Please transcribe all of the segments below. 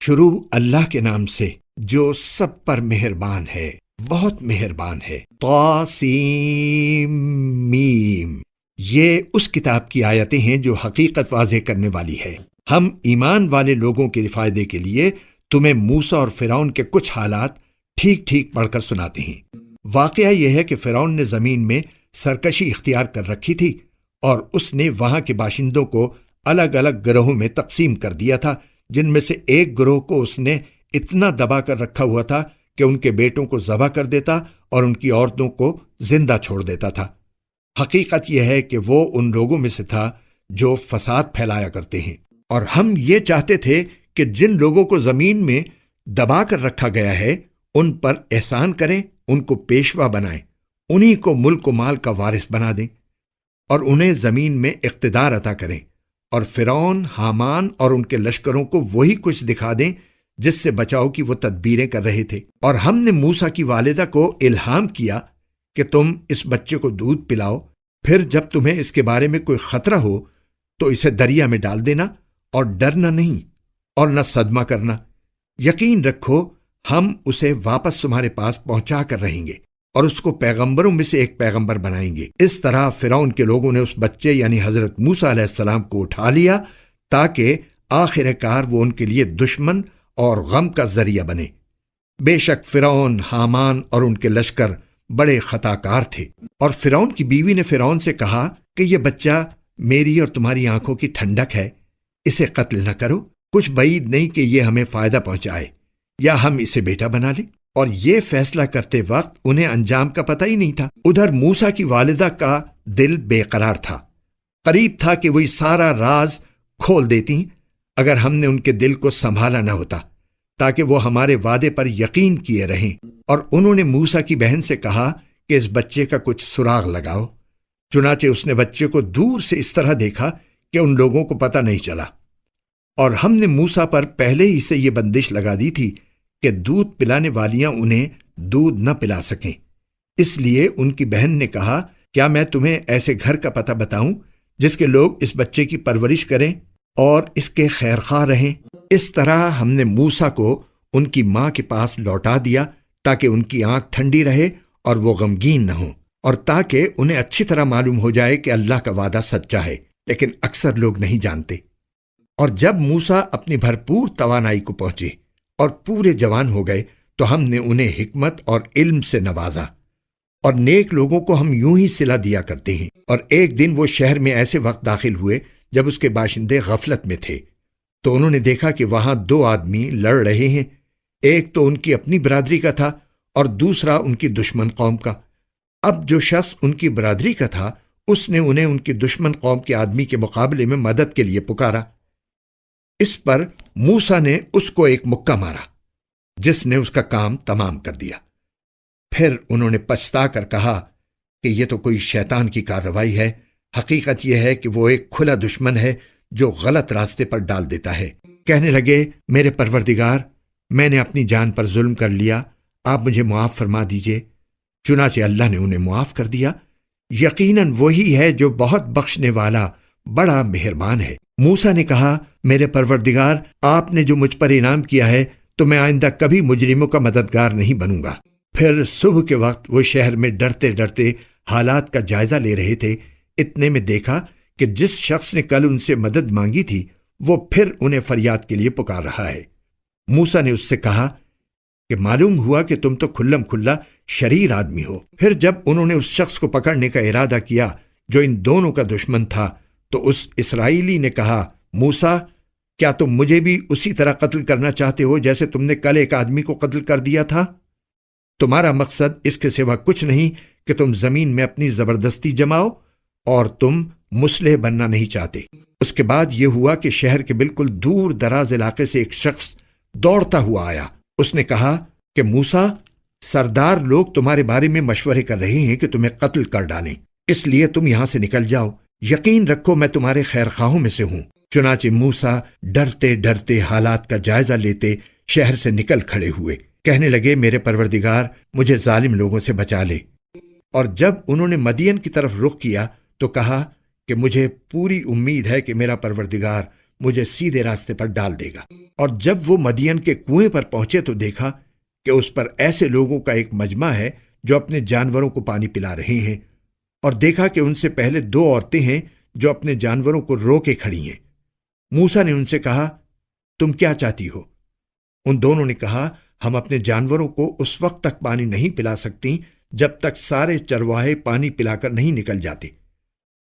شروع اللہ کے نام سے جو سب پر مہربان ہے، بہت مہربان ہے۔ طاسیم میم، یہ اس کتاب کی آیتیں ہیں جو حقیقت واضح کرنے والی ہے۔ ہم ایمان والے لوگوں کے فائدے کے لیے تمہیں موسیٰ اور فرعون کے کچھ حالات ٹھیک ٹھیک پڑھ کر سناتے ہیں۔ واقعہ یہ ہے کہ فرعون نے زمین میں سرکشی اختیار کر رکھی تھی اور اس نے وہاں کے باشندوں کو الگ الگ گروہوں میں تقسیم کر دیا تھا، جن میں سے ایک گروہ کو اس نے اتنا دبا کر رکھا ہوا تھا کہ ان کے بیٹوں کو ذبح کر دیتا اور ان کی عورتوں کو زندہ چھوڑ دیتا تھا۔ حقیقت یہ ہے کہ وہ ان لوگوں میں سے تھا جو فساد پھیلایا کرتے ہیں، اور ہم یہ چاہتے تھے کہ جن لوگوں کو زمین میں دبا کر رکھا گیا ہے ان پر احسان کریں، ان کو پیشوا بنائیں، انہی کو ملک و مال کا وارث بنا دیں اور انہیں زمین میں اقتدار عطا کریں، اور فرعون، حامان اور ان کے لشکروں کو وہی کچھ دکھا دیں جس سے بچاؤ کی وہ تدبیریں کر رہے تھے۔ اور ہم نے موسیٰ کی والدہ کو الہام کیا کہ تم اس بچے کو دودھ پلاؤ، پھر جب تمہیں اس کے بارے میں کوئی خطرہ ہو تو اسے دریا میں ڈال دینا، اور ڈرنا نہیں اور نہ صدمہ کرنا۔ یقین رکھو ہم اسے واپس تمہارے پاس پہنچا کر رہیں گے اور اس کو پیغمبروں میں سے ایک پیغمبر بنائیں گے۔ اس طرح فرعون کے لوگوں نے اس بچے یعنی حضرت موسیٰ علیہ السلام کو اٹھا لیا تاکہ آخر کار وہ ان کے لیے دشمن اور غم کا ذریعہ بنے۔ بے شک فرعون، حامان اور ان کے لشکر بڑے خطا کار تھے۔ اور فرعون کی بیوی نے فرعون سے کہا کہ یہ بچہ میری اور تمہاری آنکھوں کی ٹھنڈک ہے، اسے قتل نہ کرو، کچھ بعید نہیں کہ یہ ہمیں فائدہ پہنچائے یا ہم اسے بیٹا بنا لیں۔ اور یہ فیصلہ کرتے وقت انہیں انجام کا پتہ ہی نہیں تھا۔ ادھر موسیٰ کی والدہ کا دل بے قرار تھا، قریب تھا کہ وہی سارا راز کھول دیتی اگر ہم نے ان کے دل کو سنبھالا نہ ہوتا، تاکہ وہ ہمارے وعدے پر یقین کیے رہیں۔ اور انہوں نے موسیٰ کی بہن سے کہا کہ اس بچے کا کچھ سراغ لگاؤ۔ چنانچہ اس نے بچے کو دور سے اس طرح دیکھا کہ ان لوگوں کو پتہ نہیں چلا، اور ہم نے موسیٰ پر پہلے ہی سے یہ بندش لگا دی تھی کہ دودھ پلانے والیاں انہیں دودھ نہ پلا سکیں۔ اس لیے ان کی بہن نے کہا، کیا میں تمہیں ایسے گھر کا پتہ بتاؤں جس کے لوگ اس بچے کی پرورش کریں اور اس کے خیر خواہ رہیں؟ اس طرح ہم نے موسیٰ کو ان کی ماں کے پاس لوٹا دیا تاکہ ان کی آنکھ ٹھنڈی رہے اور وہ غمگین نہ ہوں، اور تاکہ انہیں اچھی طرح معلوم ہو جائے کہ اللہ کا وعدہ سچا ہے، لیکن اکثر لوگ نہیں جانتے۔ اور جب موسیٰ اپنی بھرپور توانائی کو پہنچے اور پورے جوان ہو گئے تو ہم نے انہیں حکمت اور علم سے نوازا، اور نیک لوگوں کو ہم یوں ہی صلہ دیا کرتے ہیں۔ اور ایک دن وہ شہر میں ایسے وقت داخل ہوئے جب اس کے باشندے غفلت میں تھے، تو انہوں نے دیکھا کہ وہاں دو آدمی لڑ رہے ہیں، ایک تو ان کی اپنی برادری کا تھا اور دوسرا ان کی دشمن قوم کا۔ اب جو شخص ان کی برادری کا تھا اس نے انہیں ان کی دشمن قوم کے آدمی کے مقابلے میں مدد کے لیے پکارا۔ اس پر موسیٰ نے اس کو ایک مکہ مارا جس نے اس کا کام تمام کر دیا۔ پھر انہوں نے پچھتا کر کہا کہ یہ تو کوئی شیطان کی کارروائی ہے، حقیقت یہ ہے کہ وہ ایک کھلا دشمن ہے جو غلط راستے پر ڈال دیتا ہے۔ کہنے لگے، میرے پروردگار، میں نے اپنی جان پر ظلم کر لیا، آپ مجھے معاف فرما دیجئے۔ چنانچہ اللہ نے انہیں معاف کر دیا، یقیناً وہی ہے جو بہت بخشنے والا بڑا مہربان ہے۔ موسیٰ نے کہا، میرے پروردگار، آپ نے جو مجھ پر انعام کیا ہے تو میں آئندہ کبھی مجرموں کا مددگار نہیں بنوں گا۔ پھر صبح کے وقت وہ شہر میں ڈرتے ڈرتے حالات کا جائزہ لے رہے تھے، اتنے میں دیکھا کہ جس شخص نے کل ان سے مدد مانگی تھی وہ پھر انہیں فریاد کے لیے پکار رہا ہے۔ موسیٰ نے اس سے کہا کہ معلوم ہوا کہ تم تو کھلم کھلا شریر آدمی ہو۔ پھر جب انہوں نے اس شخص کو پکڑنے کا ارادہ کیا جو ان دونوں کا دشمن تھا تو اس اسرائیلی نے کہا، موسیٰ، کیا تم مجھے بھی اسی طرح قتل کرنا چاہتے ہو جیسے تم نے کل ایک آدمی کو قتل کر دیا تھا؟ تمہارا مقصد اس کے سوا کچھ نہیں کہ تم زمین میں اپنی زبردستی جماؤ، اور تم مسلح بننا نہیں چاہتے۔ اس کے بعد یہ ہوا کہ شہر کے بالکل دور دراز علاقے سے ایک شخص دوڑتا ہوا آیا۔ اس نے کہا کہ موسیٰ، سردار لوگ تمہارے بارے میں مشورے کر رہے ہیں کہ تمہیں قتل کر ڈالیں، اس لیے تم یہاں سے نکل جاؤ، یقین رکھو میں تمہارے خیر خواہوں میں سے ہوں۔ چنانچہ موسیٰ ڈرتے ڈرتے حالات کا جائزہ لیتے شہر سے نکل کھڑے ہوئے، کہنے لگے، میرے پروردگار، مجھے ظالم لوگوں سے بچا لے۔ اور جب انہوں نے مدین کی طرف رخ کیا تو کہا کہ مجھے پوری امید ہے کہ میرا پروردگار مجھے سیدھے راستے پر ڈال دے گا۔ اور جب وہ مدین کے کنویں پر پہنچے تو دیکھا کہ اس پر ایسے لوگوں کا ایک مجمع ہے جو اپنے جانوروں کو پانی پلا رہے ہیں، اور دیکھا کہ ان سے پہلے 2 عورتیں ہیں جو اپنے جانوروں کو روکے کھڑی ہیں۔ موسیٰ نے ان سے کہا، تم کیا چاہتی ہو؟ ان دونوں نے کہا، ہم اپنے جانوروں کو اس وقت تک پانی نہیں پلا سکتی جب تک سارے چرواہے پانی پلا کر نہیں نکل جاتے،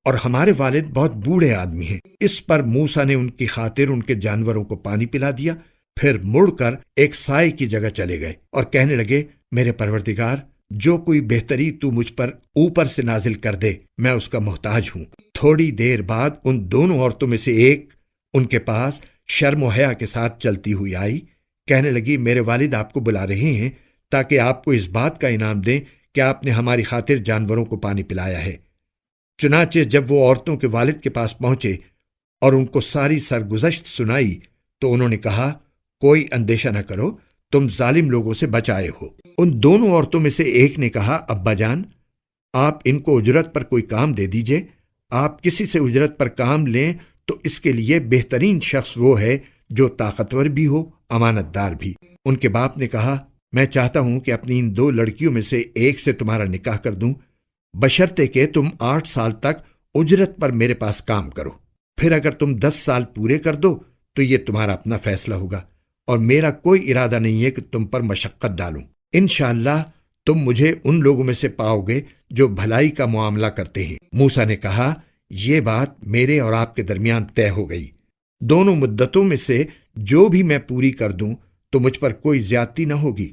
اور ہمارے والد بہت بوڑھے آدمی ہیں۔ اس پر موسیٰ نے ان کی خاطر ان کے جانوروں کو پانی پلا دیا، پھر مڑ کر ایک سائے کی جگہ چلے گئے اور کہنے لگے، میرے پروردگار، جو کوئی بہتری تو مجھ پر اوپر سے نازل کر دے میں اس کا محتاج ہوں۔ تھوڑی دیر بعد ان دونوں عورتوں میں سے ایک ان کے پاس شرم و حیا کے ساتھ چلتی ہوئی آئی، کہنے لگی، میرے والد آپ کو بلا رہے ہیں تاکہ آپ کو اس بات کا انعام دیں کہ آپ نے ہماری خاطر جانوروں کو پانی پلایا ہے۔ چنانچہ جب وہ عورتوں کے والد کے پاس پہنچے اور ان کو ساری سرگزشت سنائی تو انہوں نے کہا، کوئی اندیشہ نہ کرو، تم ظالم لوگوں سے بچ آئے ہو۔ ان دونوں عورتوں میں سے ایک نے کہا، ابا جان، آپ ان کو اجرت پر کوئی کام دے دیجئے۔ آپ کسی سے اجرت پر کام لیں تو اس کے لیے بہترین شخص وہ ہے جو طاقتور بھی ہو، امانت دار بھی۔ ان کے باپ نے کہا، میں چاہتا ہوں کہ اپنی ان 2 لڑکیوں میں سے ایک سے تمہارا نکاح کر دوں، بشرطے کہ تم 8 سال تک اجرت پر میرے پاس کام کرو۔ پھر اگر تم 10 سال پورے کر دو تو یہ تمہارا اپنا فیصلہ ہوگا، اور میرا کوئی ارادہ نہیں ہے کہ تم پر مشقت ڈالوں۔ انشاءاللہ تم مجھے ان لوگوں میں سے پاؤ گے جو بھلائی کا معاملہ کرتے ہیں۔ موسیٰ نے کہا، یہ بات میرے اور آپ کے درمیان طے ہو گئی۔ دونوں مدتوں میں سے جو بھی میں پوری کر دوں تو مجھ پر کوئی زیادتی نہ ہوگی،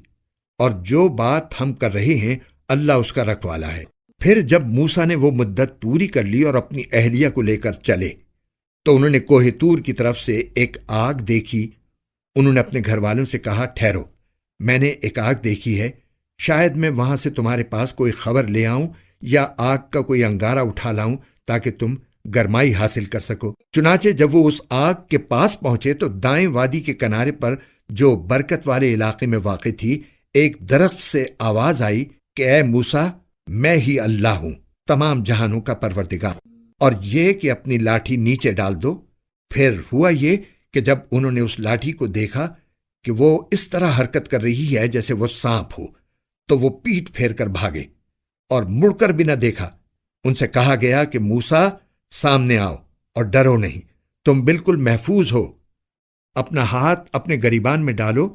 اور جو بات ہم کر رہے ہیں اللہ اس کا رکھوالا ہے۔ پھر جب موسیٰ نے وہ مدت پوری کر لی اور اپنی اہلیہ کو لے کر چلے تو انہوں نے کوہ طور کی طرف سے ایک آگ دیکھی۔ انہوں نے اپنے گھر والوں سے کہا، ٹھہرو، میں نے ایک آگ دیکھی ہے، شاید میں وہاں سے تمہارے پاس کوئی خبر لے آؤں یا آگ کا کوئی انگارہ اٹھا لاؤں تاکہ تم گرمائی حاصل کر سکو۔ چنانچہ جب وہ اس آگ کے پاس پہنچے تو دائیں وادی کے کنارے پر جو برکت والے علاقے میں واقع تھی، ایک درخت سے آواز آئی کہ اے موسیٰ، میں ہی اللہ ہوں، تمام جہانوں کا پروردگار، اور یہ کہ اپنی لاٹھی نیچے ڈال دو۔ پھر ہوا یہ کہ جب انہوں نے اس لاٹھی کو دیکھا کہ وہ اس طرح حرکت کر رہی ہے جیسے وہ سانپ ہو، تو وہ پیٹ پھیر کر بھاگے اور مڑ کر بھی نہ دیکھا۔ ان سے کہا گیا کہ موسیٰ، سامنے آؤ اور ڈرو نہیں، تم بالکل محفوظ ہو۔ اپنا ہاتھ اپنے گریبان میں ڈالو،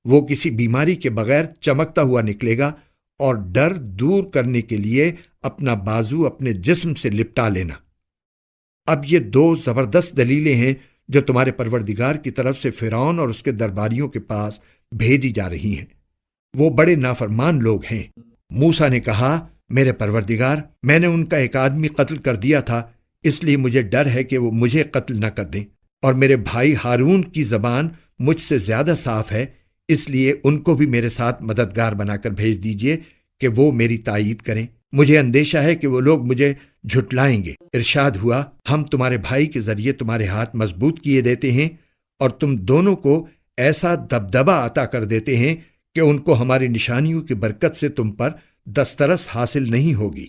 وہ کسی بیماری کے بغیر چمکتا ہوا نکلے گا، اور ڈر دور کرنے کے لیے اپنا بازو اپنے جسم سے لپٹا لینا۔ اب یہ 2 زبردست دلیلیں ہیں جو تمہارے پروردگار کی طرف سے فرعون اور اس کے درباریوں کے پاس بھیجی جا رہی ہیں۔ وہ بڑے نافرمان لوگ ہیں۔ موسیٰ نے کہا، میرے پروردگار، میں نے ان کا ایک آدمی قتل کر دیا تھا، اس لیے مجھے ڈر ہے کہ وہ مجھے قتل نہ کر دیں، اور میرے بھائی ہارون کی زبان مجھ سے زیادہ صاف ہے، اس لیے ان کو بھی میرے ساتھ مددگار بنا کر بھیج دیجئے کہ وہ میری تائید کریں۔ مجھے اندیشہ ہے کہ وہ لوگ مجھے جھٹلائیں گے۔ ارشاد ہوا، ہم تمہارے بھائی کے ذریعے تمہارے ہاتھ مضبوط کیے دیتے ہیں، اور تم دونوں کو ایسا دبدبہ عطا کر دیتے ہیں کہ ان کو ہماری نشانیوں کی برکت سے تم پر دسترس حاصل نہیں ہوگی،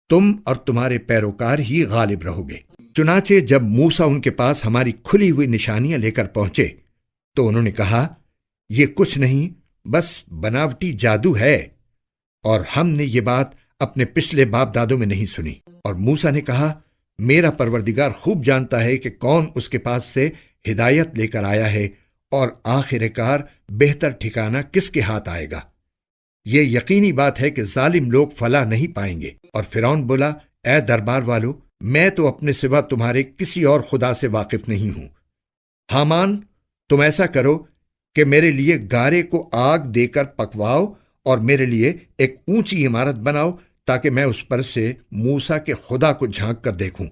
تم اور تمہارے پیروکار ہی غالب رہو گے۔ چنانچہ جب موسیٰ ان کے پاس ہماری کھلی ہوئی نشانیاں لے کر پہنچے تو انہوں نے کہا، یہ کچھ نہیں، بس بناوٹی جادو ہے، اور ہم نے یہ بات اپنے پچھلے باپ دادوں میں نہیں سنی۔ اور موسیٰ نے کہا، میرا پروردگار خوب جانتا ہے کہ کون اس کے پاس سے ہدایت لے کر آیا ہے، اور آخر کار بہتر ٹھکانہ کس کے ہاتھ آئے گا۔ یہ یقینی بات ہے کہ ظالم لوگ فلاح نہیں پائیں گے۔ اور فرعون بولا، اے دربار والو، میں تو اپنے سوا تمہارے کسی اور خدا سے واقف نہیں ہوں۔ حامان، تم ایسا کرو کہ میرے لیے گارے کو آگ دے کر پکواؤ، اور میرے لیے ایک اونچی عمارت بناؤ تاکہ میں اس پر سے موسیٰ کے خدا کو جھانک کر دیکھوں،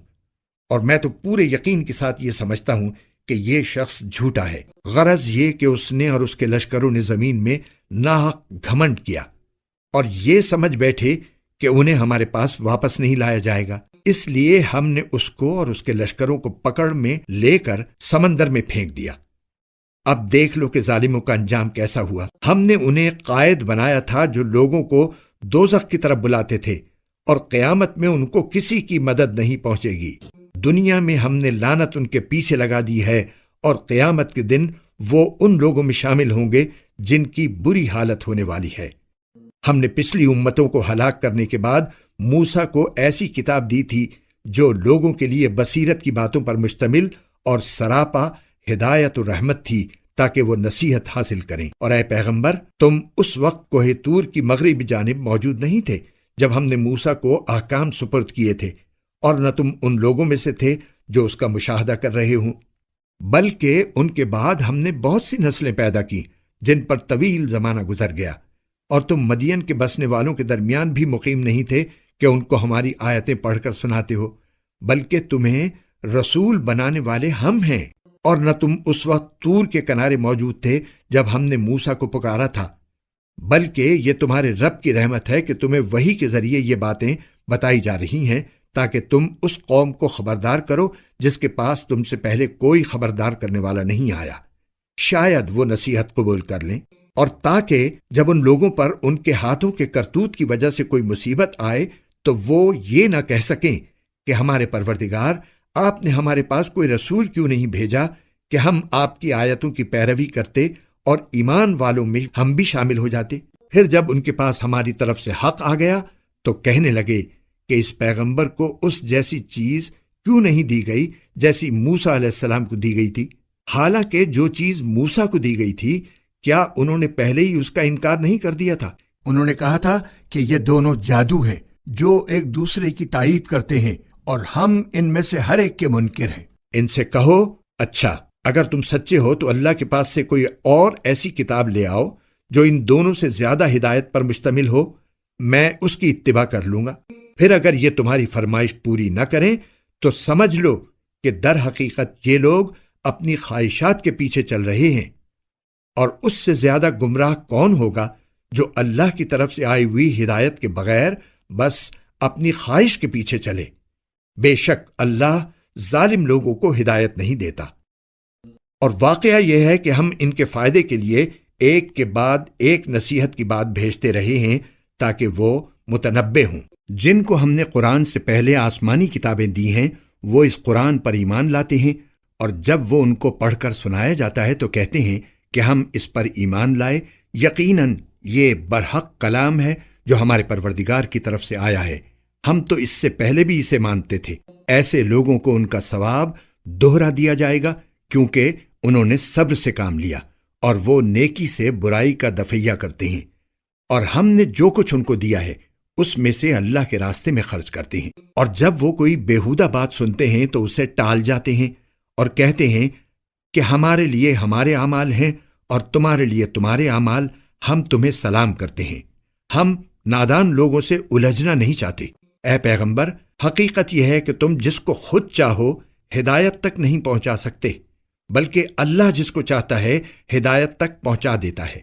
اور میں تو پورے یقین کے ساتھ یہ سمجھتا ہوں کہ یہ شخص جھوٹا ہے۔ غرض یہ کہ اس نے اور اس کے لشکروں نے زمین میں ناحق گھمنڈ کیا، اور یہ سمجھ بیٹھے کہ انہیں ہمارے پاس واپس نہیں لایا جائے گا، اس لیے ہم نے اس کو اور اس کے لشکروں کو پکڑ میں لے کر سمندر میں پھینک دیا۔ اب دیکھ لو کہ ظالموں کا انجام کیسا ہوا۔ ہم نے انہیں قائد بنایا تھا جو لوگوں کو دوزخ کی طرف بلاتے تھے، اور قیامت میں ان کو کسی کی مدد نہیں پہنچے گی۔ دنیا میں ہم نے لعنت ان کے پیچھے لگا دی ہے، اور قیامت کے دن وہ ان لوگوں میں شامل ہوں گے جن کی بری حالت ہونے والی ہے۔ ہم نے پچھلی امتوں کو ہلاک کرنے کے بعد موسیٰ کو ایسی کتاب دی تھی جو لوگوں کے لیے بصیرت کی باتوں پر مشتمل اور سراپا ہدایت و رحمت تھی تاکہ وہ نصیحت حاصل کریں۔ اور اے پیغمبر، تم اس وقت کوہ طور کی مغربی جانب موجود نہیں تھے جب ہم نے موسیٰ کو احکام سپرد کیے تھے، اور نہ تم ان لوگوں میں سے تھے جو اس کا مشاہدہ کر رہے ہوں، بلکہ ان کے بعد ہم نے بہت سی نسلیں پیدا کی جن پر طویل زمانہ گزر گیا، اور تم مدین کے بسنے والوں کے درمیان بھی مقیم نہیں تھے کہ ان کو ہماری آیتیں پڑھ کر سناتے ہو، بلکہ تمہیں رسول بنانے والے ہم ہیں۔ اور نہ تم اس وقت طور کے کنارے موجود تھے جب ہم نے موسیٰ کو پکارا تھا، بلکہ یہ تمہارے رب کی رحمت ہے کہ تمہیں وحی کے ذریعے یہ باتیں بتائی جا رہی ہیں تاکہ تم اس قوم کو خبردار کرو جس کے پاس تم سے پہلے کوئی خبردار کرنے والا نہیں آیا، شاید وہ نصیحت قبول کر لیں، اور تاکہ جب ان لوگوں پر ان کے ہاتھوں کے کرتوت کی وجہ سے کوئی مصیبت آئے تو وہ یہ نہ کہہ سکیں کہ ہمارے پروردگار، آپ نے ہمارے پاس کوئی رسول کیوں نہیں بھیجا کہ ہم آپ کی آیتوں کی پیروی کرتے اور ایمان والوں میں ہم بھی شامل ہو جاتے۔ پھر جب ان کے پاس ہماری طرف سے حق آ گیا تو کہنے لگے کہ اس پیغمبر کو اس جیسی چیز کیوں نہیں دی گئی جیسی موسیٰ علیہ السلام کو دی گئی تھی، حالانکہ جو چیز موسیٰ کو دی گئی تھی کیا انہوں نے پہلے ہی اس کا انکار نہیں کر دیا تھا؟ انہوں نے کہا تھا کہ یہ دونوں جادو ہیں جو ایک دوسرے کی تائید کرتے ہیں، اور ہم ان میں سے ہر ایک کے منکر ہیں۔ ان سے کہو، اچھا اگر تم سچے ہو تو اللہ کے پاس سے کوئی اور ایسی کتاب لے آؤ جو ان دونوں سے زیادہ ہدایت پر مشتمل ہو، میں اس کی اتباع کر لوں گا۔ پھر اگر یہ تمہاری فرمائش پوری نہ کریں تو سمجھ لو کہ در حقیقت یہ لوگ اپنی خواہشات کے پیچھے چل رہے ہیں، اور اس سے زیادہ گمراہ کون ہوگا جو اللہ کی طرف سے آئی ہوئی ہدایت کے بغیر بس اپنی خواہش کے پیچھے چلے۔ بے شک اللہ ظالم لوگوں کو ہدایت نہیں دیتا۔ اور واقعہ یہ ہے کہ ہم ان کے فائدے کے لیے ایک کے بعد ایک نصیحت کی بات بھیجتے رہے ہیں تاکہ وہ متنبع ہوں۔ جن کو ہم نے قرآن سے پہلے آسمانی کتابیں دی ہیں وہ اس قرآن پر ایمان لاتے ہیں، اور جب وہ ان کو پڑھ کر سنایا جاتا ہے تو کہتے ہیں کہ ہم اس پر ایمان لائے، یقیناً یہ برحق کلام ہے جو ہمارے پروردگار کی طرف سے آیا ہے، ہم تو اس سے پہلے بھی اسے مانتے تھے۔ ایسے لوگوں کو ان کا ثواب دوہرا دیا جائے گا کیونکہ انہوں نے صبر سے کام لیا، اور وہ نیکی سے برائی کا دفعیہ کرتے ہیں، اور ہم نے جو کچھ ان کو دیا ہے اس میں سے اللہ کے راستے میں خرچ کرتے ہیں۔ اور جب وہ کوئی بیہودہ بات سنتے ہیں تو اسے ٹال جاتے ہیں اور کہتے ہیں کہ ہمارے لیے ہمارے اعمال ہیں اور تمہارے لیے تمہارے اعمال، ہم تمہیں سلام کرتے ہیں، ہم نادان لوگوں سے الجھنا نہیں چاہتے۔ اے پیغمبر، حقیقت یہ ہے کہ تم جس کو خود چاہو ہدایت تک نہیں پہنچا سکتے، بلکہ اللہ جس کو چاہتا ہے ہدایت تک پہنچا دیتا ہے،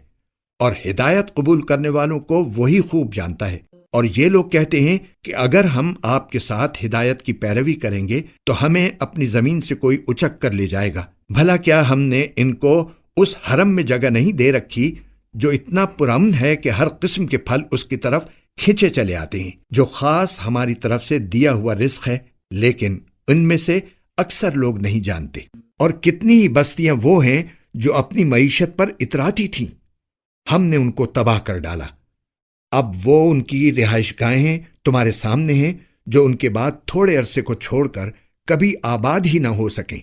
اور ہدایت قبول کرنے والوں کو وہی خوب جانتا ہے۔ اور یہ لوگ کہتے ہیں کہ اگر ہم آپ کے ساتھ ہدایت کی پیروی کریں گے تو ہمیں اپنی زمین سے کوئی اچک کر لے جائے گا۔ بھلا کیا ہم نے ان کو اس حرم میں جگہ نہیں دے رکھی جو اتنا پرامن ہے کہ ہر قسم کے پھل اس کی طرف کھینچے چلے آتے ہیں، جو خاص ہماری طرف سے دیا ہوا رزق ہے، لیکن ان میں سے اکثر لوگ نہیں جانتے۔ اور کتنی ہی بستیاں وہ ہیں جو اپنی معیشت پر اتراتی تھیں، ہم نے ان کو تباہ کر ڈالا۔ اب وہ ان کی رہائش گاہیں تمہارے سامنے ہیں جو ان کے بعد تھوڑے عرصے کو چھوڑ کر کبھی آباد ہی نہ ہو سکیں،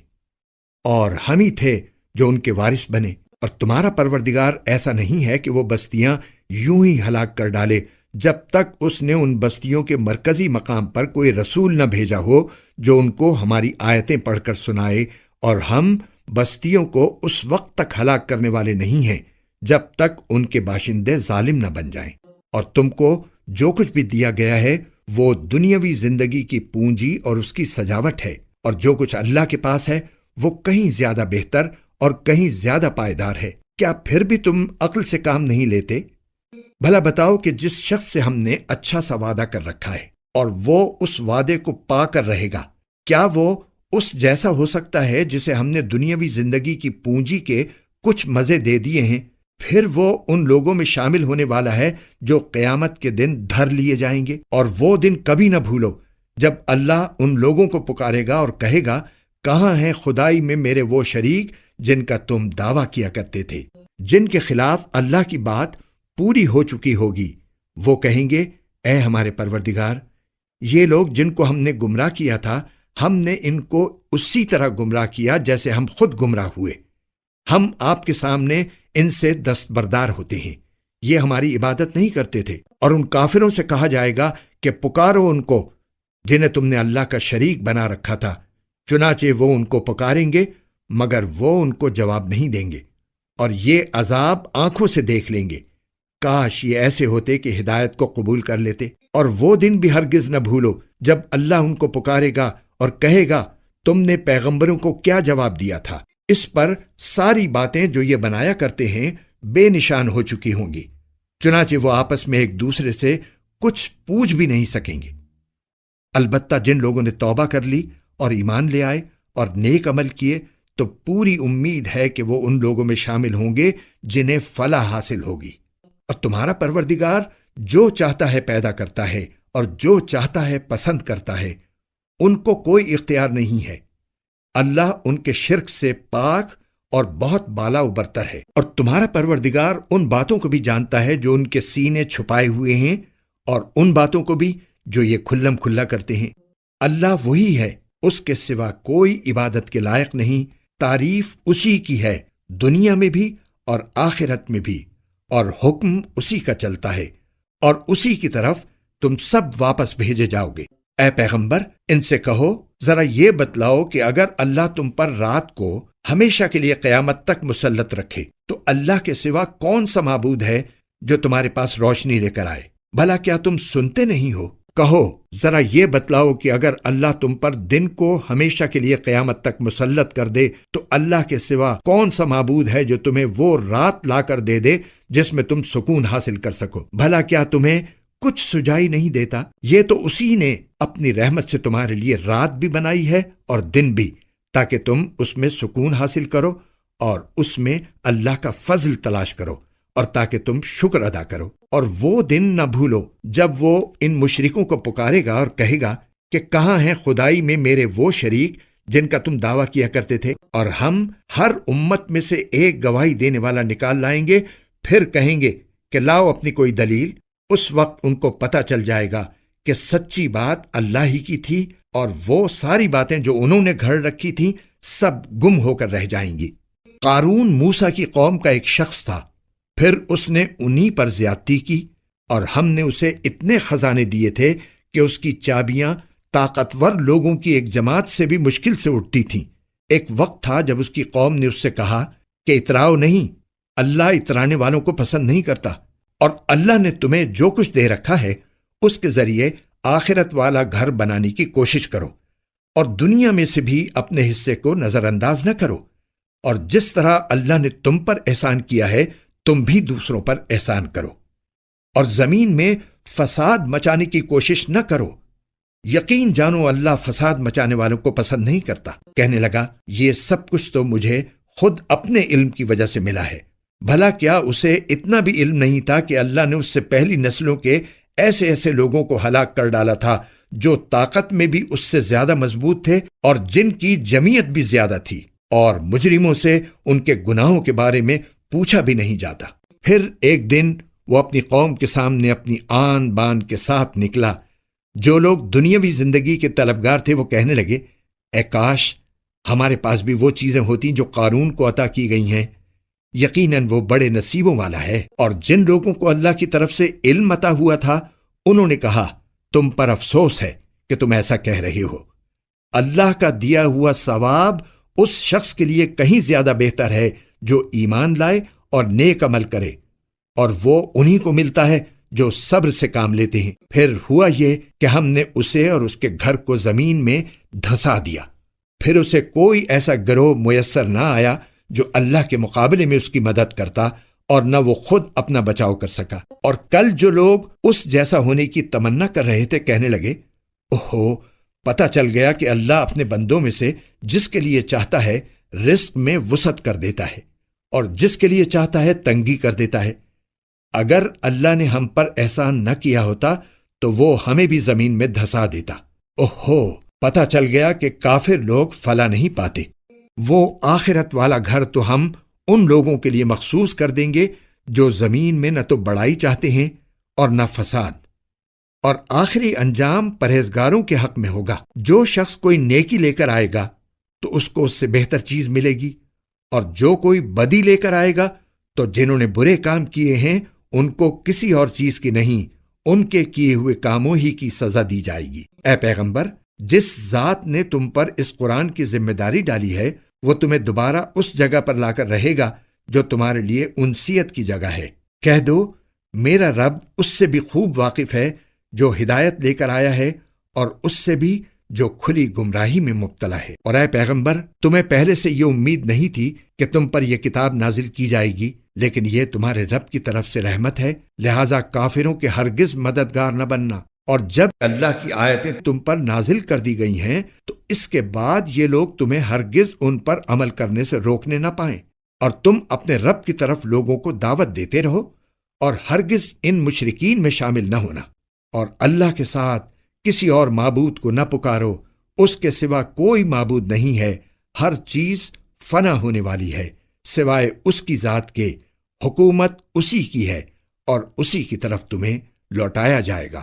اور ہم ہی تھے جو ان کے وارث بنے۔ اور تمہارا پروردگار ایسا نہیں ہے کہ وہ بستیاں یوں ہی ہلاک کر ڈالے جب تک اس نے ان بستیوں کے مرکزی مقام پر کوئی رسول نہ بھیجا ہو جو ان کو ہماری آیتیں پڑھ کر سنائے، اور ہم بستیوں کو اس وقت تک ہلاک کرنے والے نہیں ہیں جب تک ان کے باشندے ظالم نہ بن جائیں۔ اور تم کو جو کچھ بھی دیا گیا ہے وہ دنیاوی زندگی کی پونجی اور اس کی سجاوٹ ہے، اور جو کچھ اللہ کے پاس ہے وہ کہیں زیادہ بہتر اور کہیں زیادہ پائیدار ہے۔ کیا پھر بھی تم عقل سے کام نہیں لیتے؟ بھلا بتاؤ کہ جس شخص سے ہم نے اچھا سا وعدہ کر رکھا ہے اور وہ اس وعدے کو پا کر رہے گا، کیا وہ اس جیسا ہو سکتا ہے جسے ہم نے دنیاوی زندگی کی پونجی کے کچھ مزے دے دیے ہیں؟ پھر وہ ان لوگوں میں شامل ہونے والا ہے جو قیامت کے دن دھر لیے جائیں گے، اور وہ دن کبھی نہ بھولو جب اللہ ان لوگوں کو پکارے گا اور کہے گا، کہاں ہیں خدائی میں میرے وہ شریک جن کا تم دعویٰ کیا کرتے تھے، جن کے خلاف اللہ کی بات پوری ہو چکی ہوگی۔ وہ کہیں گے، اے ہمارے پروردگار، یہ لوگ جن کو ہم نے گمراہ کیا تھا، ہم نے ان کو اسی طرح گمراہ کیا جیسے ہم خود گمراہ ہوئے۔ ہم آپ کے سامنے ان سے دستبردار ہوتے ہیں، یہ ہماری عبادت نہیں کرتے تھے۔ اور ان کافروں سے کہا جائے گا کہ پکارو ان کو جنہیں تم نے اللہ کا شریک بنا رکھا تھا، چنانچہ وہ ان کو پکاریں گے مگر وہ ان کو جواب نہیں دیں گے، اور یہ عذاب آنکھوں سے دیکھ لیں گے۔ کاش یہ ایسے ہوتے کہ ہدایت کو قبول کر لیتے۔ اور وہ دن بھی ہرگز نہ بھولو جب اللہ ان کو پکارے گا اور کہے گا، تم نے پیغمبروں کو کیا جواب دیا تھا؟ اس پر ساری باتیں جو یہ بنایا کرتے ہیں بے نشان ہو چکی ہوں گی، چنانچہ وہ آپس میں ایک دوسرے سے کچھ پوچھ بھی نہیں سکیں گے۔ البتہ جن لوگوں نے توبہ کر لی اور ایمان لے آئے اور نیک عمل کیے تو پوری امید ہے کہ وہ ان لوگوں میں شامل ہوں گے جنہیں فلاح حاصل ہوگی۔ اور تمہارا پروردگار جو چاہتا ہے پیدا کرتا ہے اور جو چاہتا ہے پسند کرتا ہے، ان کو کوئی اختیار نہیں ہے۔ اللہ ان کے شرک سے پاک اور بہت بالا و برتر ہے۔ اور تمہارا پروردگار ان باتوں کو بھی جانتا ہے جو ان کے سینے چھپائے ہوئے ہیں، اور ان باتوں کو بھی جو یہ کھلم کھلا کرتے ہیں۔ اللہ وہی ہے، اس کے سوا کوئی عبادت کے لائق نہیں۔ تعریف اسی کی ہے، دنیا میں بھی اور آخرت میں بھی، اور حکم اسی کا چلتا ہے، اور اسی کی طرف تم سب واپس بھیجے جاؤ گے۔ اے پیغمبر، ان سے کہو، ذرا یہ بتلاؤ کہ اگر اللہ تم پر رات کو ہمیشہ کے لیے قیامت تک مسلط رکھے تو اللہ کے سوا کون سا معبود ہے جو تمہارے پاس روشنی لے کر آئے؟ بھلا کیا تم سنتے نہیں ہو؟ کہو، ذرا یہ بتلاؤ کہ اگر اللہ تم پر دن کو ہمیشہ کے لیے قیامت تک مسلط کر دے تو اللہ کے سوا کون سا معبود ہے جو تمہیں وہ رات لا کر دے دے جس میں تم سکون حاصل کر سکو؟ بھلا کیا تمہیں کچھ سجائی نہیں دیتا؟ یہ تو اسی نے اپنی رحمت سے تمہارے لیے رات بھی بنائی ہے اور دن بھی، تاکہ تم اس میں سکون حاصل کرو اور اس میں اللہ کا فضل تلاش کرو، اور تاکہ تم شکر ادا کرو۔ اور وہ دن نہ بھولو جب وہ ان مشرکوں کو پکارے گا اور کہے گا کہ کہاں ہیں خدائی میں میرے وہ شریک جن کا تم دعویٰ کیا کرتے تھے، اور ہم ہر امت میں سے ایک گواہی دینے والا نکال لائیں گے، پھر کہیں گے کہ لاؤ اپنی کوئی دلیل۔ اس وقت ان کو پتہ چل جائے گا کہ سچی بات اللہ ہی کی تھی، اور وہ ساری باتیں جو انہوں نے گھڑ رکھی تھیں سب گم ہو کر رہ جائیں گی۔ قارون موسیٰ کی قوم کا ایک شخص تھا، پھر اس نے انہی پر زیادتی کی، اور ہم نے اسے اتنے خزانے دیے تھے کہ اس کی چابیاں طاقتور لوگوں کی ایک جماعت سے بھی مشکل سے اٹھتی تھیں۔ ایک وقت تھا جب اس کی قوم نے اس سے کہا کہ اتراؤ نہیں، اللہ اترانے والوں کو پسند نہیں کرتا، اور اللہ نے تمہیں جو کچھ دے رکھا ہے اس کے ذریعے آخرت والا گھر بنانے کی کوشش کرو، اور دنیا میں سے بھی اپنے حصے کو نظر انداز نہ کرو، اور جس طرح اللہ نے تم پر احسان کیا ہے تم بھی دوسروں پر احسان کرو، اور زمین میں فساد مچانے کی کوشش نہ کرو۔ یقین جانو اللہ فساد مچانے والوں کو پسند نہیں کرتا۔ کہنے لگا، یہ سب کچھ تو مجھے خود اپنے علم کی وجہ سے ملا ہے۔ بھلا کیا اسے اتنا بھی علم نہیں تھا کہ اللہ نے اس سے پہلی نسلوں کے ایسے ایسے لوگوں کو ہلاک کر ڈالا تھا جو طاقت میں بھی اس سے زیادہ مضبوط تھے اور جن کی جمعیت بھی زیادہ تھی، اور مجرموں سے ان کے گناہوں کے بارے میں پوچھا بھی نہیں جاتا۔ پھر ایک دن وہ اپنی قوم کے سامنے اپنی آن بان کے ساتھ نکلا۔ جو لوگ دنیاوی زندگی کے طلبگار تھے وہ کہنے لگے، اے کاش ہمارے پاس بھی وہ چیزیں ہوتی جو قارون کو عطا کی گئی ہیں، یقیناً وہ بڑے نصیبوں والا ہے۔ اور جن لوگوں کو اللہ کی طرف سے علم عطا ہوا تھا انہوں نے کہا، تم پر افسوس ہے کہ تم ایسا کہہ رہے ہو۔ اللہ کا دیا ہوا ثواب اس شخص کے لیے کہیں زیادہ بہتر ہے جو ایمان لائے اور نیک عمل کرے، اور وہ انہی کو ملتا ہے جو صبر سے کام لیتے ہیں۔ پھر ہوا یہ کہ ہم نے اسے اور اس کے گھر کو زمین میں دھسا دیا، پھر اسے کوئی ایسا گروہ میسر نہ آیا جو اللہ کے مقابلے میں اس کی مدد کرتا، اور نہ وہ خود اپنا بچاؤ کر سکا۔ اور کل جو لوگ اس جیسا ہونے کی تمنا کر رہے تھے کہنے لگے، اوہو، پتہ چل گیا کہ اللہ اپنے بندوں میں سے جس کے لیے چاہتا ہے رزق میں وسعت کر دیتا ہے، اور جس کے لیے چاہتا ہے تنگی کر دیتا ہے۔ اگر اللہ نے ہم پر احسان نہ کیا ہوتا تو وہ ہمیں بھی زمین میں دھسا دیتا۔ اوہو، پتہ چل گیا کہ کافر لوگ فلا نہیں پاتے۔ وہ آخرت والا گھر تو ہم ان لوگوں کے لیے مخصوص کر دیں گے جو زمین میں نہ تو بڑائی چاہتے ہیں اور نہ فساد، اور آخری انجام پرہیزگاروں کے حق میں ہوگا۔ جو شخص کوئی نیکی لے کر آئے گا تو اس کو اس سے بہتر چیز ملے گی، اور جو کوئی بدی لے کر آئے گا تو جنہوں نے برے کام کیے ہیں ان کو کسی اور چیز کی نہیں، ان کے کیے ہوئے کاموں ہی کی سزا دی جائے گی۔ اے پیغمبر، جس ذات نے تم پر اس قرآن کی ذمہ داری ڈالی ہے وہ تمہیں دوبارہ اس جگہ پر لا کر رہے گا جو تمہارے لیے انسیت کی جگہ ہے۔ کہہ دو میرا رب اس سے بھی خوب واقف ہے جو ہدایت لے کر آیا ہے، اور اس سے بھی جو کھلی گمراہی میں مبتلا ہے۔ اور اے پیغمبر، تمہیں پہلے سے یہ امید نہیں تھی کہ تم پر یہ کتاب نازل کی جائے گی، لیکن یہ تمہارے رب کی طرف سے رحمت ہے، لہٰذا کافروں کے ہرگز مددگار نہ بننا۔ اور جب اللہ کی آیتیں تم پر نازل کر دی گئی ہیں تو اس کے بعد یہ لوگ تمہیں ہرگز ان پر عمل کرنے سے روکنے نہ پائیں، اور تم اپنے رب کی طرف لوگوں کو دعوت دیتے رہو، اور ہرگز ان مشرکین میں شامل نہ ہونا، اور اللہ کے ساتھ کسی اور معبود کو نہ پکارو، اس کے سوا کوئی معبود نہیں ہے، ہر چیز فنا ہونے والی ہے سوائے اس کی ذات کے، حکومت اسی کی ہے اور اسی کی طرف تمہیں لوٹایا جائے گا۔